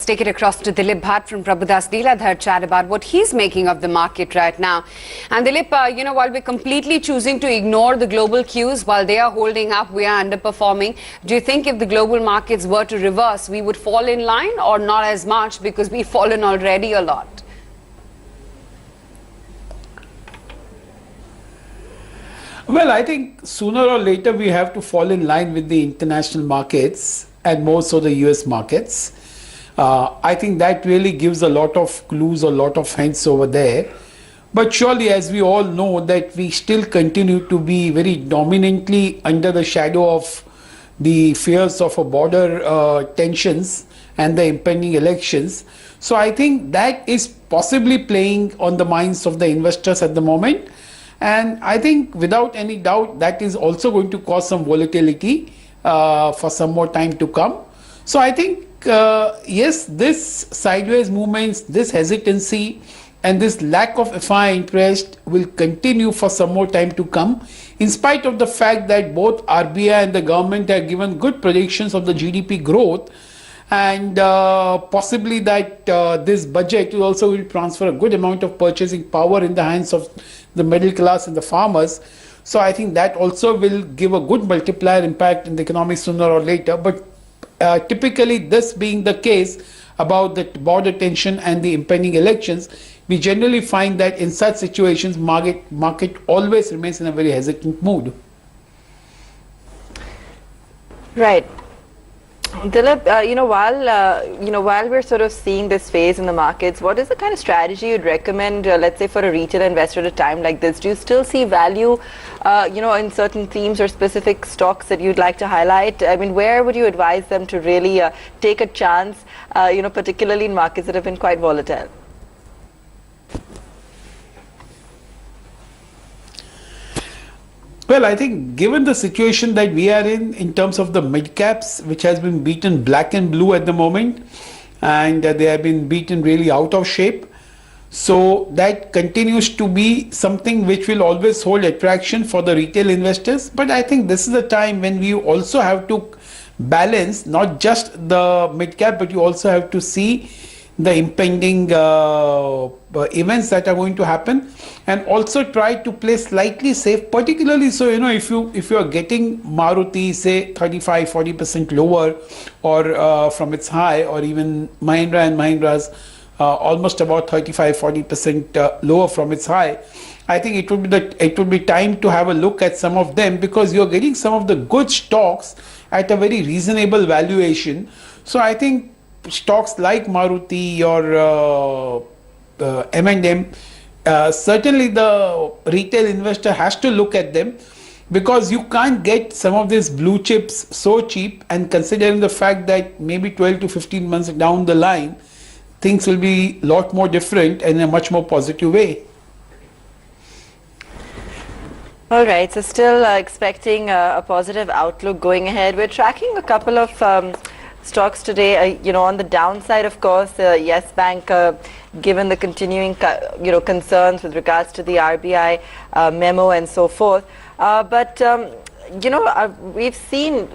take it across to Dilip Bhatt from Prabhudas Lilladher, chat about what he's making of the market right now. And Dilip, while we're completely choosing to ignore the global cues, while they are holding up, we are underperforming. Do you think if the global markets were to reverse, we would fall in line or not as much because we've fallen already a lot? Well, I think sooner or later we have to fall in line with the international markets and more so the US markets. I think that really gives a lot of clues, a lot of hints over there. But surely, as we all know, that we still continue to be very dominantly under the shadow of the fears of a border tensions and the impending elections. So I think that is possibly playing on the minds of the investors at the moment. And I think without any doubt that is also going to cause some volatility for some more time to come. So I think, yes, this sideways movements, this hesitancy and this lack of FI interest will continue for some more time to come, in spite of the fact that both RBI and the government have given good predictions of the GDP growth, and possibly that this budget will also transfer a good amount of purchasing power in the hands of the middle class and the farmers. So I think that also will give a good multiplier impact in the economy sooner or later. But typically, this being the case about the border tension and the impending elections, we generally find that in such situations, market always remains in a very hesitant mood. Right. Dilip, while we're sort of seeing this phase in the markets, what is the kind of strategy you'd recommend, let's say, for a retail investor at a time like this? Do you still see value, in certain themes or specific stocks that you'd like to highlight? I mean, where would you advise them to really take a chance, particularly in markets that have been quite volatile? Well, I think given the situation that we are in terms of the mid caps, which has been beaten black and blue at the moment, and they have been beaten really out of shape. So that continues to be something which will always hold attraction for the retail investors. But I think this is a time when we also have to balance not just the mid cap, but you also have to see the impending events that are going to happen, and also try to play slightly safe, particularly so if you are getting Maruti say 35-40% lower or from its high, or even Mahindra and Mahindra's almost about 35-40% lower from its high. I think it would be time to have a look at some of them, because you're getting some of the good stocks at a very reasonable valuation. So I think stocks like Maruti or M&M, certainly the retail investor has to look at them, because you can't get some of these blue chips so cheap, and considering the fact that maybe 12 to 15 months down the line, things will be a lot more different and in a much more positive way. All right, so still expecting a positive outlook going ahead. We're tracking a couple of stocks today, on the downside, of course, Yes Bank, given the continuing, concerns with regards to the RBI memo and so forth. But we've seen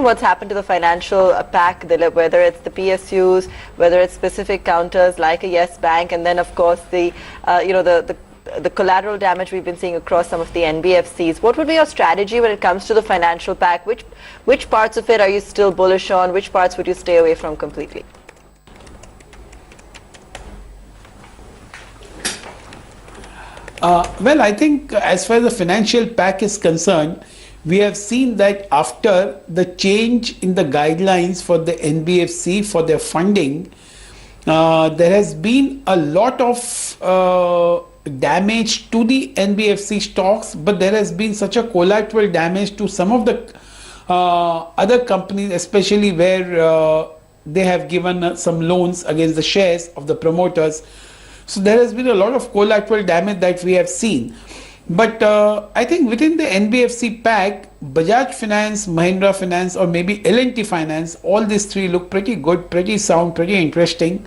what's happened to the financial pack, whether it's the PSUs, whether it's specific counters like a Yes Bank, and then, of course, the collateral damage we've been seeing across some of the NBFCs. What would be your strategy when it comes to the financial pack? Which parts of it are you still bullish on? Which parts would you stay away from completely? Well, I think as far as the financial pack is concerned, we have seen that after the change in the guidelines for the NBFC for their funding, there has been a lot of damage to the NBFC stocks, but there has been such a collateral damage to some of the other companies, especially where they have given some loans against the shares of the promoters. So there has been a lot of collateral damage that we have seen. But I think within the NBFC pack, Bajaj Finance, Mahindra Finance, or maybe L&T Finance, all these three look pretty good, pretty sound, pretty interesting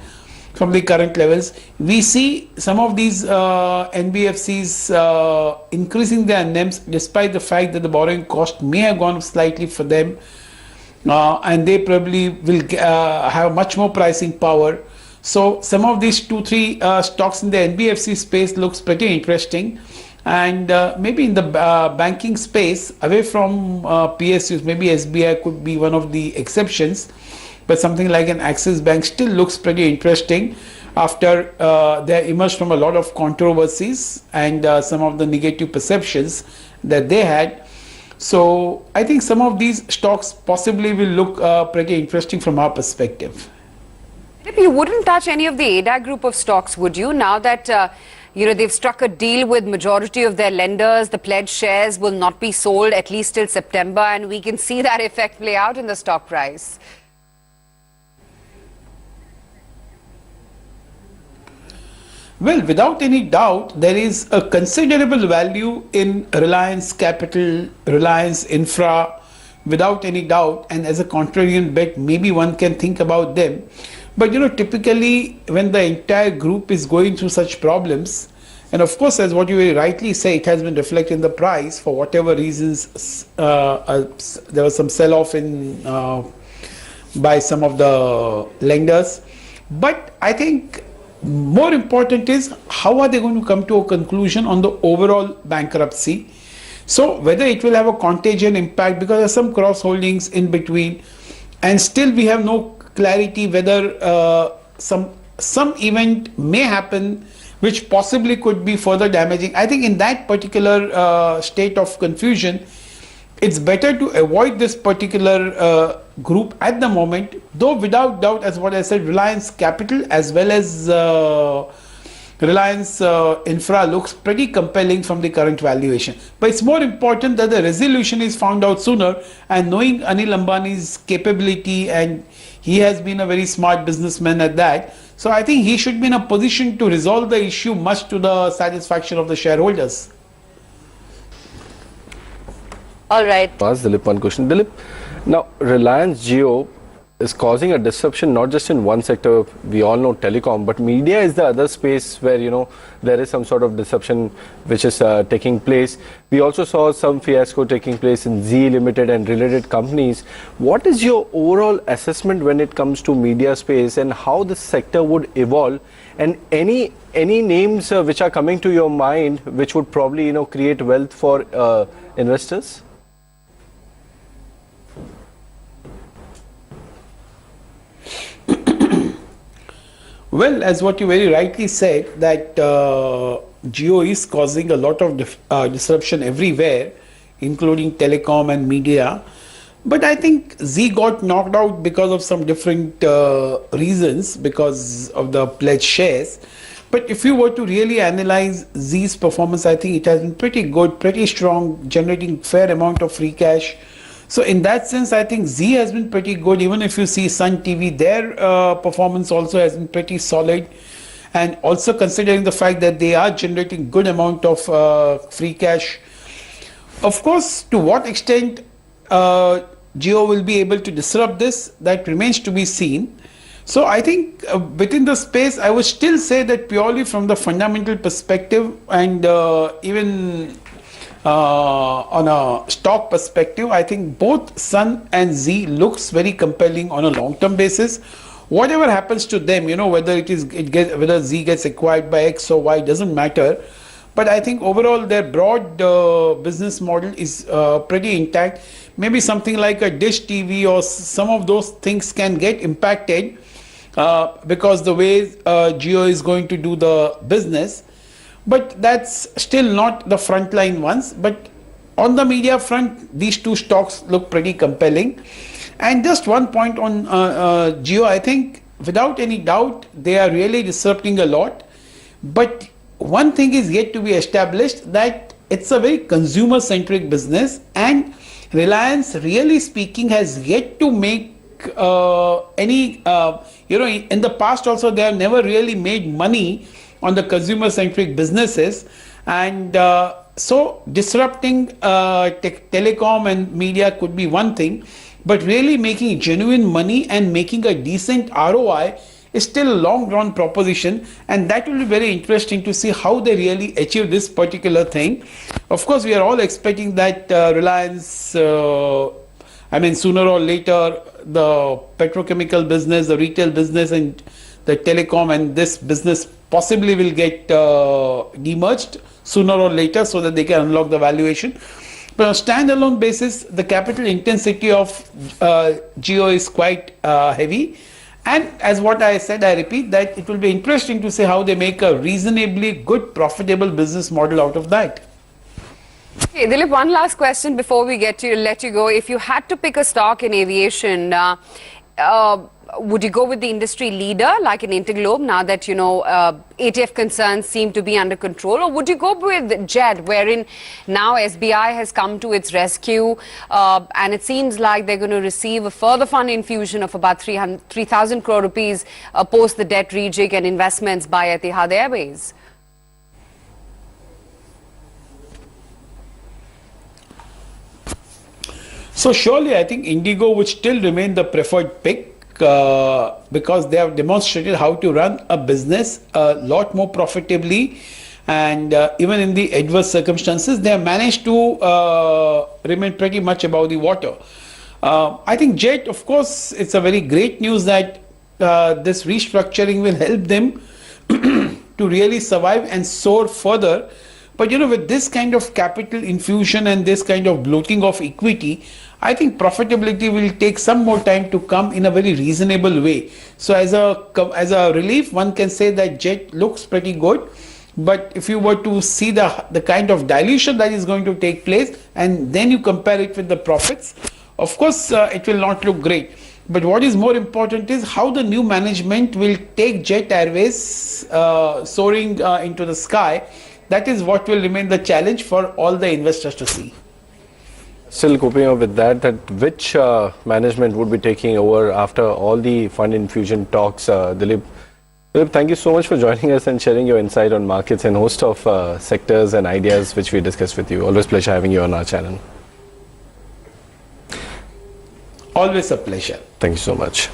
from the current levels. We see some of these NBFCs increasing their NIMs despite the fact that the borrowing cost may have gone up slightly for them. and they probably will have much more pricing power. So some of these 2-3 stocks in the NBFC space looks pretty interesting, and maybe in the banking space away from PSUs, maybe SBI could be one of the exceptions, but something like an Axis Bank still looks pretty interesting after they emerged from a lot of controversies and some of the negative perceptions that they had. So I think some of these stocks possibly will look pretty interesting from our perspective. You wouldn't touch any of the ADA group of stocks, would you? Now that they've struck a deal with majority of their lenders, the pledged shares will not be sold at least till September, and we can see that effect play out in the stock price. Well, without any doubt, there is a considerable value in Reliance Capital, Reliance Infra, without any doubt. And as a contrarian bet, maybe one can think about them. But typically when the entire group is going through such problems, and of course, as what you very rightly say, it has been reflected in the price for whatever reasons. There was some sell-off in by some of the lenders. But I think more important is how are they going to come to a conclusion on the overall bankruptcy. So whether it will have a contagion impact, because there are some cross holdings in between, and still we have no clarity whether some event may happen which possibly could be further damaging. I think in that particular state of confusion, it's better to avoid this particular group at the moment, though without doubt, as what I said, Reliance Capital as well as Reliance Infra looks pretty compelling from the current valuation. But it's more important that the resolution is found out sooner, and knowing Anil Ambani's capability, and he has been a very smart businessman at that, so I think he should be in a position to resolve the issue much to the satisfaction of the shareholders. All right. Ask Dilip one question. Dilip, now Reliance Jio is causing a disruption not just in one sector. We all know telecom, but media is the other space where there is some sort of disruption which is taking place. We also saw some fiasco taking place in Zee Limited and related companies. What is your overall assessment when it comes to media space and how this sector would evolve? And any names which are coming to your mind which would probably create wealth for investors? Well, as what you very rightly said, that Jio is causing a lot of disruption everywhere, including telecom and media. But I think Zee got knocked out because of some different reasons, because of the pledged shares. But if you were to really analyze Zee's performance, I think it has been pretty good, pretty strong, generating fair amount of free cash. So in that sense, I think Zee has been pretty good. Even if you see Sun TV, their performance also has been pretty solid. And also considering the fact that they are generating good amount of free cash. Of course, to what extent Jio will be able to disrupt this, that remains to be seen. So I think within the space, I would still say that purely from the fundamental perspective, and even on a stock perspective, I think both Sun and Zee looks very compelling on a long-term basis. Whatever happens to them, whether whether Zee gets acquired by X or Y, doesn't matter. But I think overall their broad business model is pretty intact. Maybe something like a Dish TV or some of those things can get impacted because the way Jio is going to do the business. But that's still not the frontline ones. But on the media front, these two stocks look pretty compelling. And just one point on Jio, I think without any doubt, they are really disrupting a lot. But one thing is yet to be established, that it's a very consumer-centric business, and Reliance, really speaking, has yet to make any, in the past also they have never really made money on the consumer-centric businesses, and so disrupting telecom and media could be one thing, but really making genuine money and making a decent ROI is still a long-run proposition, and that will be very interesting to see how they really achieve this particular thing. Of course, we are all expecting that Reliance I mean, sooner or later, the petrochemical business, the retail business, and the telecom and this business possibly will get demerged sooner or later so that they can unlock the valuation. But on a standalone basis, the capital intensity of Jio is quite heavy. And as what I said, I repeat that it will be interesting to see how they make a reasonably good, profitable business model out of that. Hey, Dilip, one last question before we let you go. If you had to pick a stock in aviation, would you go with the industry leader like an Interglobe now that, you know, ATF concerns seem to be under control? Or would you go with Jet, wherein now SBI has come to its rescue and it seems like they're going to receive a further fund infusion of about 3,000 crore rupees post the debt rejig and investments by Etihad Airways? So surely I think Indigo would still remain the preferred pick because they have demonstrated how to run a business a lot more profitably, and even in the adverse circumstances they have managed to remain pretty much above the water. I think Jet, of course, it's a very great news that this restructuring will help them to really survive and soar further. But you know, with this kind of capital infusion and this kind of bloating of equity, I think profitability will take some more time to come in a very reasonable way. So as a relief, one can say that Jet looks pretty good. But if you were to see the kind of dilution that is going to take place and then you compare it with the profits, of course it will not look great. But what is more important is how the new management will take Jet Airways soaring into the sky. That is what will remain the challenge for all the investors to see. Still coping up with that which management would be taking over after all the fund infusion talks, Dilip? Dilip, thank you so much for joining us and sharing your insight on markets and host of sectors and ideas which we discussed with you. Always a pleasure having you on our channel. Always a pleasure. Thank you so much.